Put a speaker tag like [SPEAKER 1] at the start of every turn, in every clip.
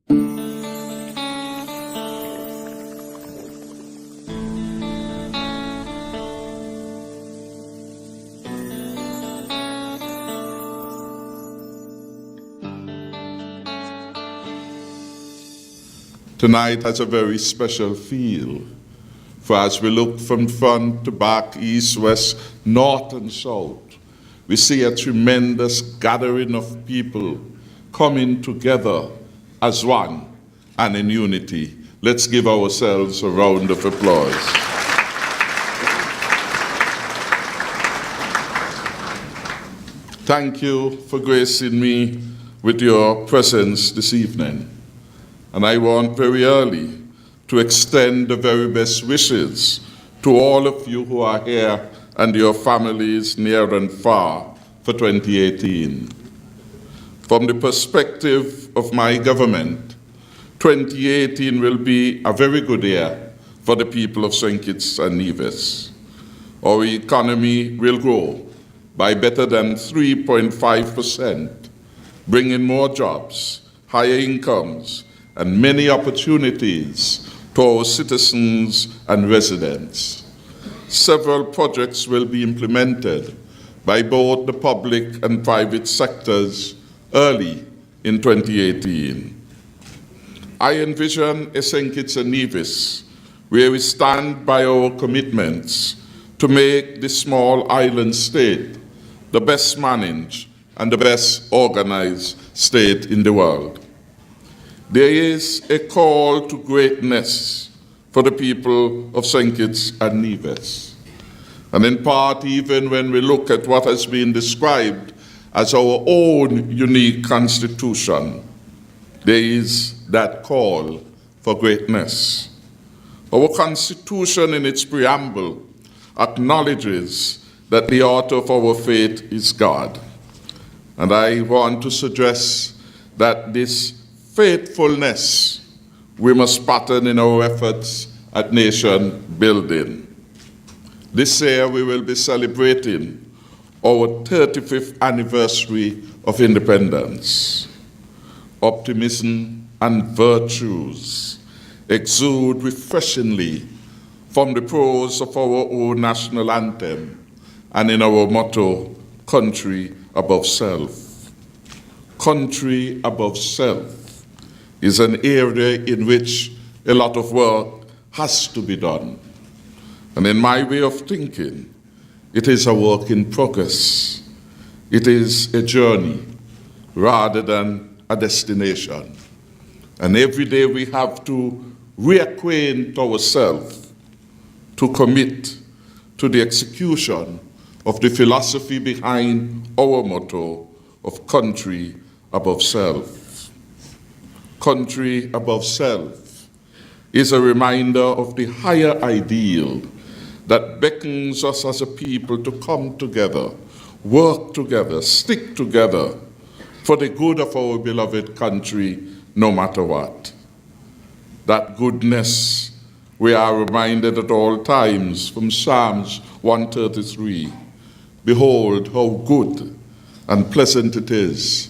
[SPEAKER 1] Tonight has a very special feel, for as we look from front to back, east, west, north, and south, we see a tremendous gathering of people coming together as one and in unity. Let's give ourselves a round of applause. Thank you for gracing me with your presence this evening. And I want very early to extend the very best wishes to all of you who are here and your families near and far for 2018. From the perspective of my government, 2018 will be a very good year for the people of St. Kitts and Nevis. Our economy will grow by better than 3.5%, bringing more jobs, higher incomes, and many opportunities to our citizens and residents. Several projects will be implemented by both the public and private sectors early in 2018. I envision a St. Kitts and Nevis where we stand by our commitments to make this small island state the best managed and the best organized state in the world. There is a call to greatness for the people of St. Kitts and Nevis. And in part, even when we look at what has been described as our own unique constitution, there is that call for greatness. Our constitution in its preamble acknowledges that the author of our faith is God. And I want to suggest that this faithfulness we must pattern in our efforts at nation building. This year we will be celebrating our 35th anniversary of independence. Optimism and virtues exude refreshingly from the prose of our own national anthem and in our motto, country above self. Country above self is an area in which a lot of work has to be done. And in my way of thinking, it is a work in progress. It is a journey rather than a destination. And every day we have to reacquaint ourselves to commit to the execution of the philosophy behind our motto of country above self. Country above self is a reminder of the higher ideal that beckons us as a people to come together, work together, stick together for the good of our beloved country, no matter what. That goodness we are reminded at all times from Psalms 133. Behold how good and pleasant it is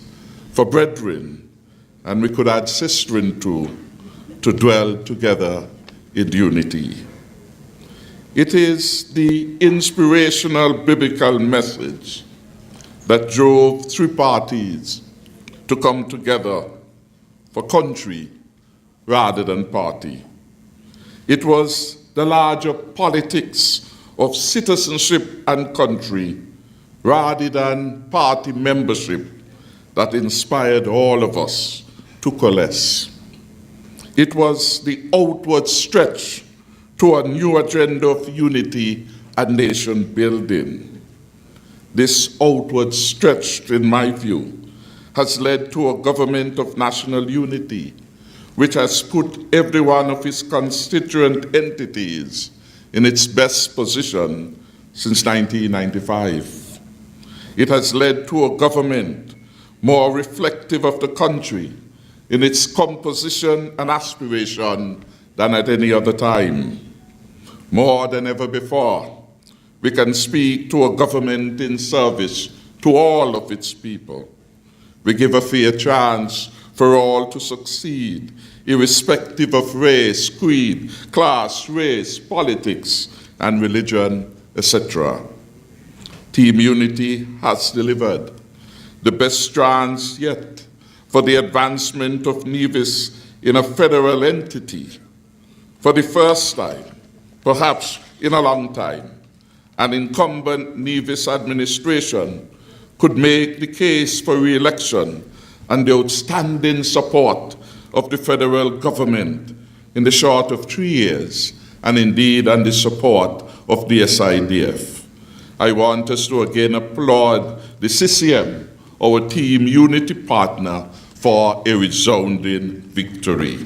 [SPEAKER 1] for brethren, and we could add sistren too, to dwell together in unity. It is the inspirational biblical message that drove three parties to come together for country rather than party. It was the larger politics of citizenship and country rather than party membership that inspired all of us to coalesce. It was the outward stretch to a new agenda of unity and nation building. This outward stretch, in my view, has led to a government of national unity, which has put every one of its constituent entities in its best position since 1995. It has led to a government more reflective of the country in its composition and aspiration than at any other time. More than ever before, we can speak to a government in service to all of its people. We give a fair chance for all to succeed, irrespective of race, creed, class, race, politics, and religion, etc. Team Unity has delivered the best strands yet for the advancement of Nevis in a federal entity. For the first time, perhaps in a long time, an incumbent Nevis administration could make the case for re-election and the outstanding support of the federal government in the short of 3 years, and indeed and the support of the SIDF. I want us to again applaud the CCM, our Team Unity partner, for a resounding victory.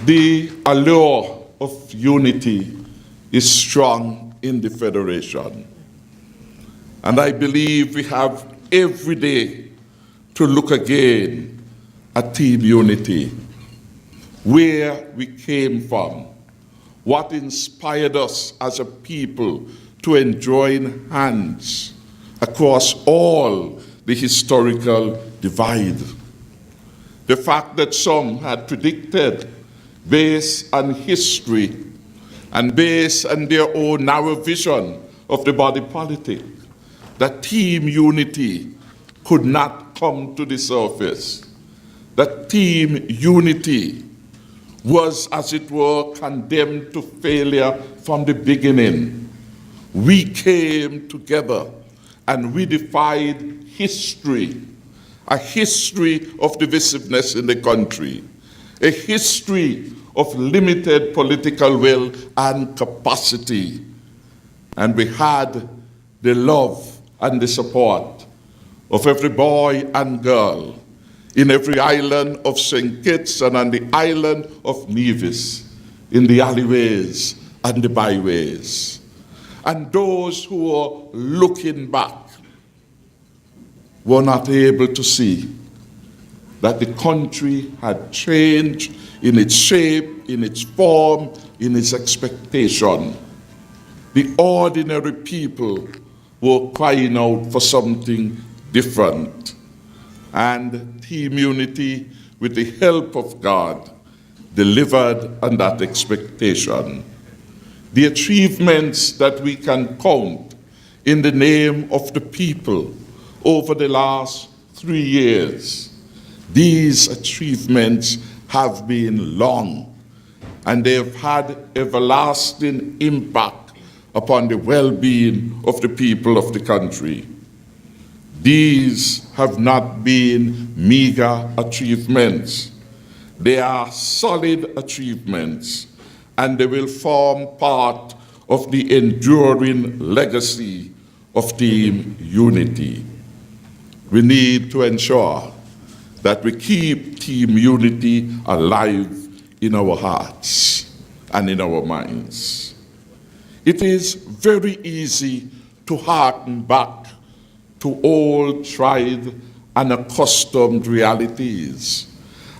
[SPEAKER 1] The allure of unity is strong in the Federation. And I believe we have every day to look again at Team Unity, where we came from, what inspired us as a people to join hands across all the historical divide. The fact that some had predicted, based on history and based on their own narrow vision of the body politic, that Team Unity could not come to the surface, that Team Unity was, as it were, condemned to failure from the beginning. We came together and redefined history, a history of divisiveness in the country, a history of limited political will and capacity. And we had the love and the support of every boy and girl in every island of St. Kitts and on the island of Nevis, in the alleyways and the byways. And those who were looking back were not able to see that the country had changed in its shape, in its form, in its expectation. The ordinary people were crying out for something different. And Team Unity, with the help of God, delivered on that expectation. The achievements that we can count in the name of the people over the last 3 years, these achievements have been long, and they have had everlasting impact upon the well-being of the people of the country. These have not been meager achievements. They are solid achievements, and they will form part of the enduring legacy of Team Unity. We need to ensure that we keep Team Unity alive in our hearts and in our minds. It is very easy to harken back to old, tried, and accustomed realities.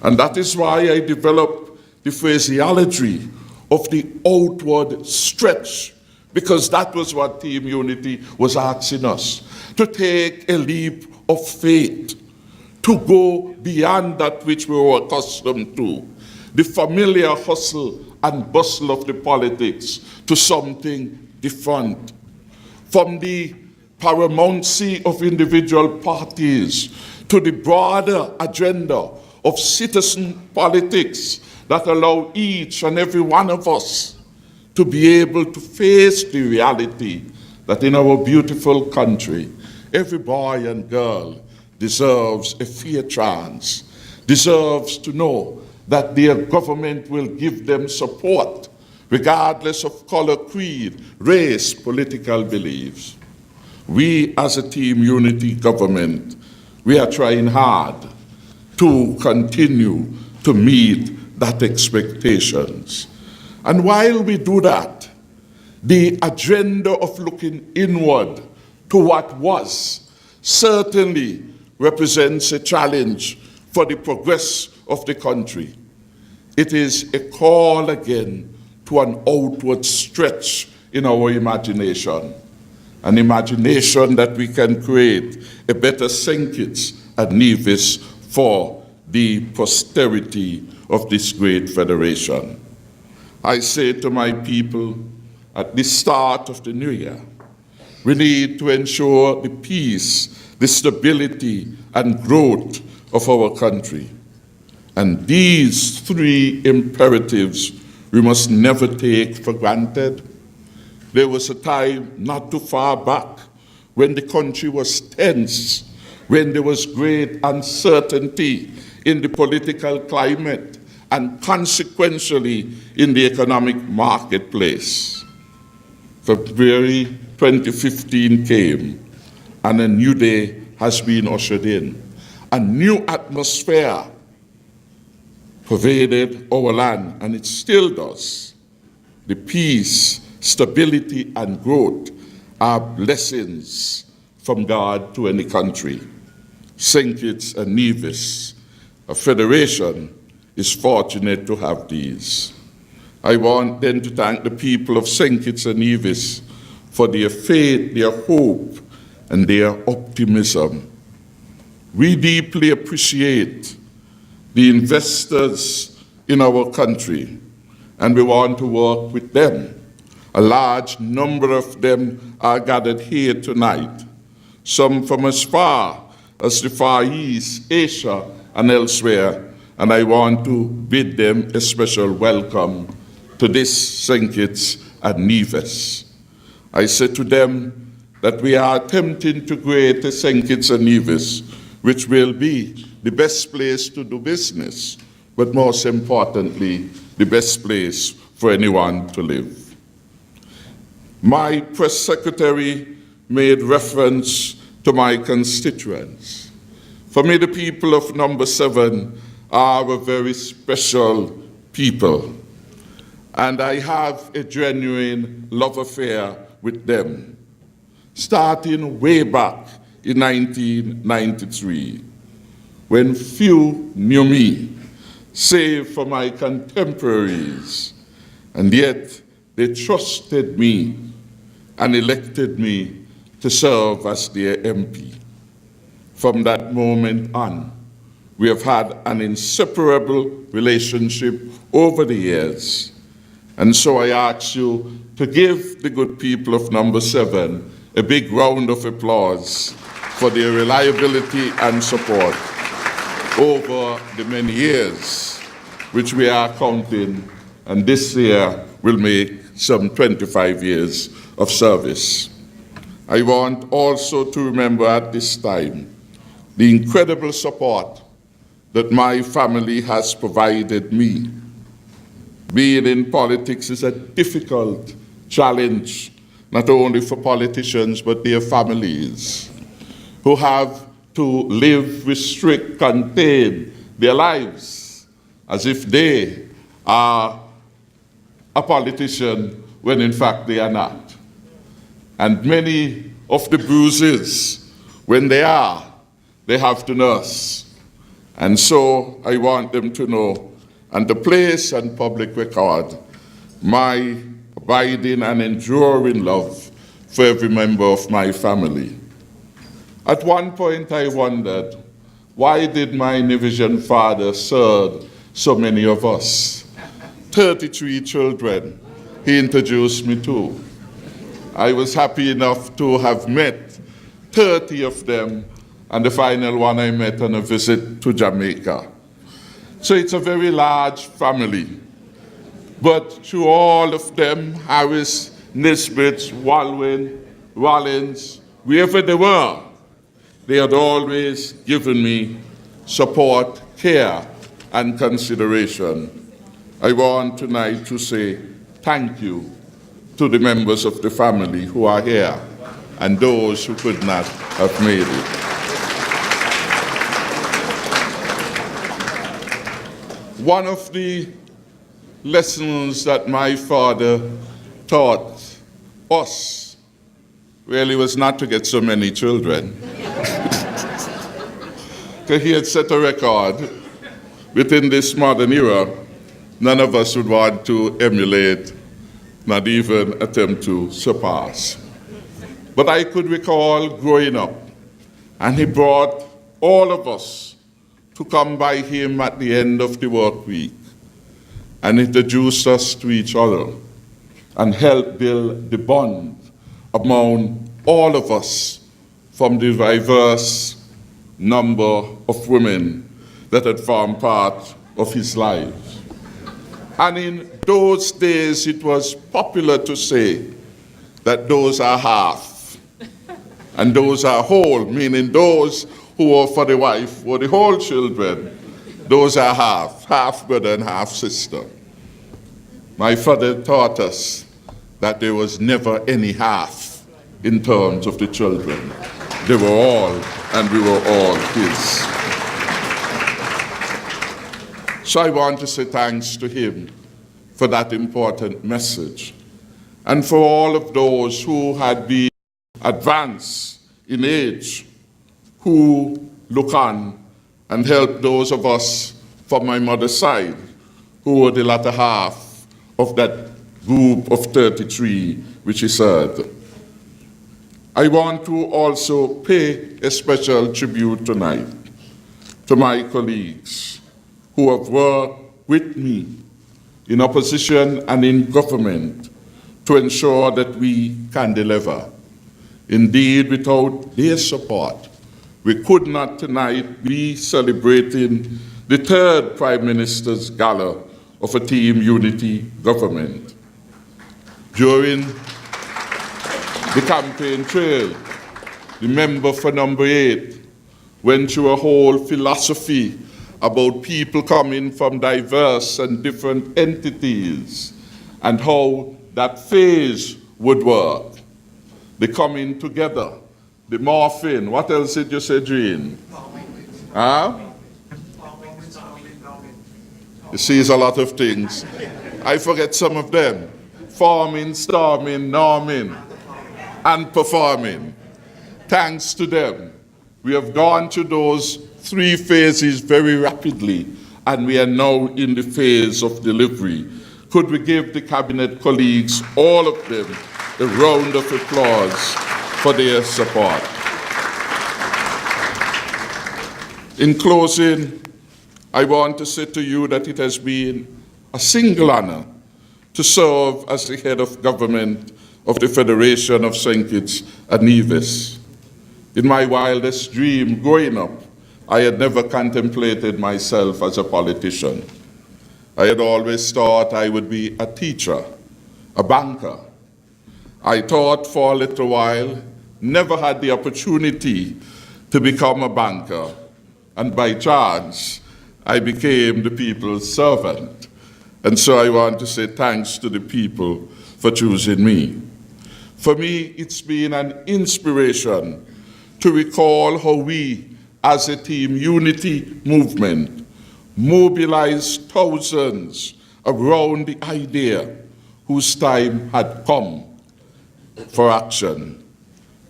[SPEAKER 1] And that is why I developed the phraseology of the outward stretch, because that was what Team Unity was asking us, to take a leap of faith, to go beyond that which we were accustomed to, the familiar hustle and bustle of the politics, to something different. From the paramountcy of individual parties to the broader agenda of citizen politics that allow each and every one of us to be able to face the reality that in our beautiful country, every boy and girl deserves a fair chance, deserves to know that their government will give them support, regardless of color, creed, race, political beliefs. We as a Team Unity government, we are trying hard to continue to meet that expectations. And while we do that, the agenda of looking inward to what was certainly represents a challenge for the progress of the country. It is a call again to an outward stretch in our imagination. and imagination that we can create a better St. Kitts and Nevis for the posterity of this great federation. I say to my people at the start of the new year, we need to ensure the peace, the stability, and growth of our country. And these three imperatives we must never take for granted. There was a time not too far back when the country was tense, when there was great uncertainty in the political climate and consequentially in the economic marketplace. February 2015 came and a new day has been ushered in. A new atmosphere pervaded our land, and it still does. The peace, stability, and growth are blessings from God to any country. St. Kitts and Nevis, a federation, is fortunate to have these. I want then to thank the people of St. Kitts and Nevis for their faith, their hope, and their optimism. We deeply appreciate the investors in our country, and we want to work with them. A large number of them are gathered here tonight, some from as far as the Far East, Asia, and elsewhere, and I want to bid them a special welcome to this St. Kitts and Nevis. I said to them that we are attempting to create a St. Kitts and Nevis, which will be the best place to do business, but most importantly, the best place for anyone to live. My press secretary made reference to my constituents. For me, the people of number 7 are a very special people, and I have a genuine love affair with them, starting way back in 1993, when few knew me, save for my contemporaries, and yet they trusted me and elected me to serve as their MP. From that moment on, we have had an inseparable relationship over the years. And so I ask you to give the good people of number 7 a big round of applause for their reliability and support over the many years which we are counting, and this year will make some 25 years of service. I want also to remember at this time the incredible support that my family has provided me. Being in politics is a difficult challenge, not only for politicians, but their families, who have to live, restrict, contain their lives as if they are a politician when in fact they are not. And many of the bruises, when they have to nurse. And so I want them to know, and to place on public record, my abiding and enduring love for every member of my family. At one point I wondered, why did my Nevisian father serve so many of us? 33 children he introduced me to. I was happy enough to have met 30 of them, and the final one I met on a visit to Jamaica. So it's a very large family. But through all of them, Harris, Nisbet, Rollins, wherever they were, they had always given me support, care, and consideration. I want tonight to say thank you to the members of the family who are here and those who could not have made it. One of the lessons that my father taught us really was not to get so many children. Because he had set a record within this modern era, none of us would want to emulate, not even attempt to surpass. But I could recall growing up, and he brought all of us to come by him at the end of the work week and introduced us to each other and helped build the bond among all of us from the diverse number of women that had formed part of his life. And in those days, it was popular to say that those are half and those are whole, meaning those who were for the wife were the whole children. Those are half brother and half sister. My father taught us that there was never any half in terms of the children. They were all, and we were all his. So I want to say thanks to him for that important message, and for all of those who had been advanced in age, who look on and help those of us from my mother's side, who were the latter half of that group of 33 which he served. I want to also pay a special tribute tonight to my colleagues who have worked with me in opposition and in government to ensure that we can deliver. Indeed, without their support, we could not tonight be celebrating the third Prime Minister's Gala of a Team Unity government. During the campaign trail, the member for number 8 went through a whole philosophy about people coming from diverse and different entities and how that phase would work. The coming together, the morphing. What else did you say, Jean? Huh? You see, it's a lot of things. I forget some of them. Forming, storming, norming, and performing. Thanks to them, we have gone through those 3 phases very rapidly, and we are now in the phase of delivery. Could we give the cabinet colleagues, all of them, a round of applause for their support? In closing, I want to say to you that it has been a single honor to serve as the head of government of the Federation of St. Kitts and Nevis. In my wildest dream growing up, I had never contemplated myself as a politician. I had always thought I would be a teacher, a banker. I taught for a little while, never had the opportunity to become a banker, and by chance, I became the people's servant. And so I want to say thanks to the people for choosing me. For me, it's been an inspiration to recall how we, as a Team Unity movement, mobilized thousands around the idea whose time had come for action.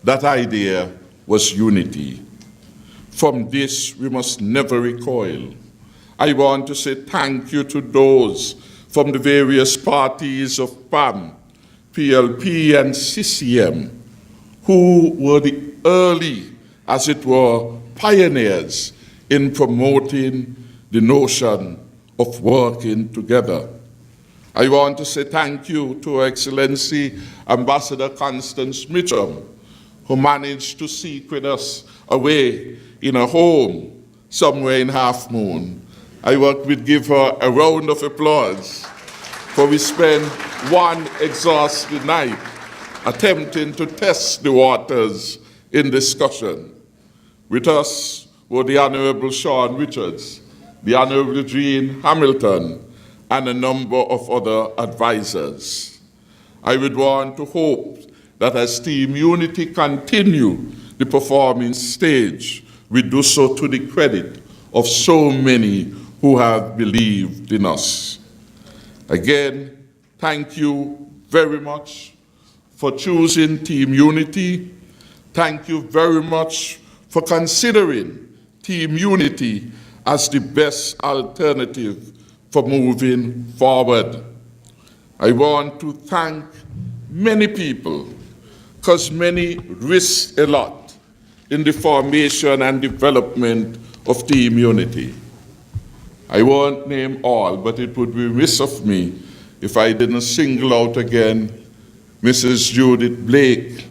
[SPEAKER 1] That idea was unity. From this, we must never recoil. I want to say thank you to those from the various parties of PAM, PLP, and CCM, who were the early, as it were, pioneers in promoting the notion of working together. I want to say thank you to Her Excellency Ambassador Constance Mitchell, who managed to secret us away in a home somewhere in Half Moon. I would give her a round of applause, for we spent one exhausted night attempting to test the waters in discussion. With us were the Honorable Sean Richards, the Honorable Jean Hamilton, and a number of other advisors. I would want to hope that as Team Unity continue the performing stage, we do so to the credit of so many who have believed in us. Again, thank you very much for choosing Team Unity. Thank you very much for considering Team Unity as the best alternative for moving forward. I want to thank many people, because many risk a lot in the formation and development of team unity. I won't name all, but it would be remiss of me if I didn't single out again Mrs. Judith Blake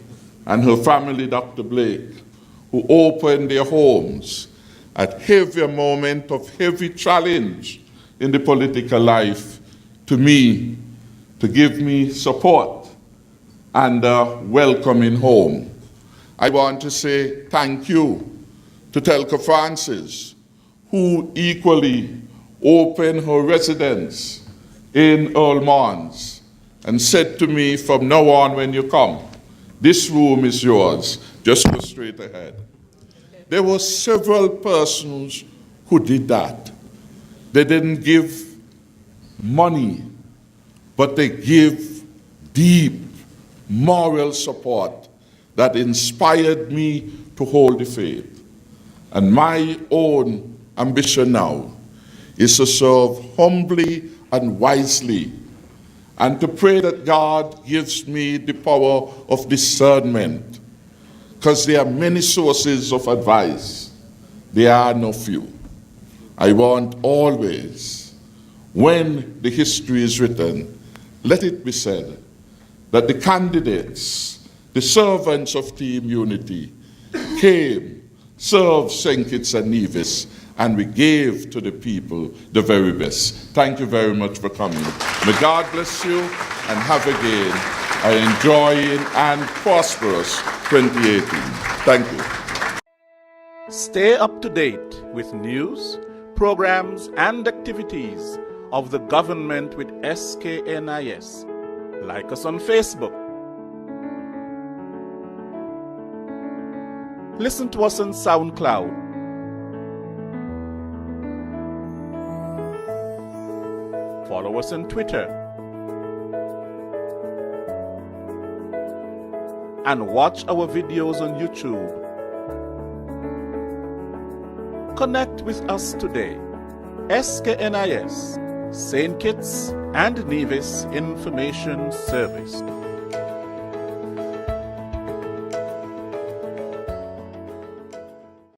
[SPEAKER 1] and her family, Dr. Blake, who opened their homes at heavy moment of heavy challenge in the political life to me, to give me support and a welcoming home. I want to say thank you to Telka Francis, who equally opened her residence in Earl Mons and said to me, from now on when you come, this room is yours, just go straight ahead. There were several persons who did that. They didn't give money, but they give deep moral support that inspired me to hold the faith. And my own ambition now is to serve humbly and wisely, and to pray that God gives me the power of discernment, because there are many sources of advice. There are no few. I want always, when the history is written, let it be said that the candidates, the servants of Team Unity, came, served St. Kitts and Nevis, and we gave to the people the very best. Thank you very much for coming. May God bless you, and have again an enjoying and prosperous 2018. Thank you.
[SPEAKER 2] Stay up to date with news, programs, and activities of the government with SKNIS. Like us on Facebook. Listen to us on SoundCloud. Follow us on Twitter. And watch our videos on YouTube. Connect with us today. SKNIS, St. Kitts and Nevis Information Service.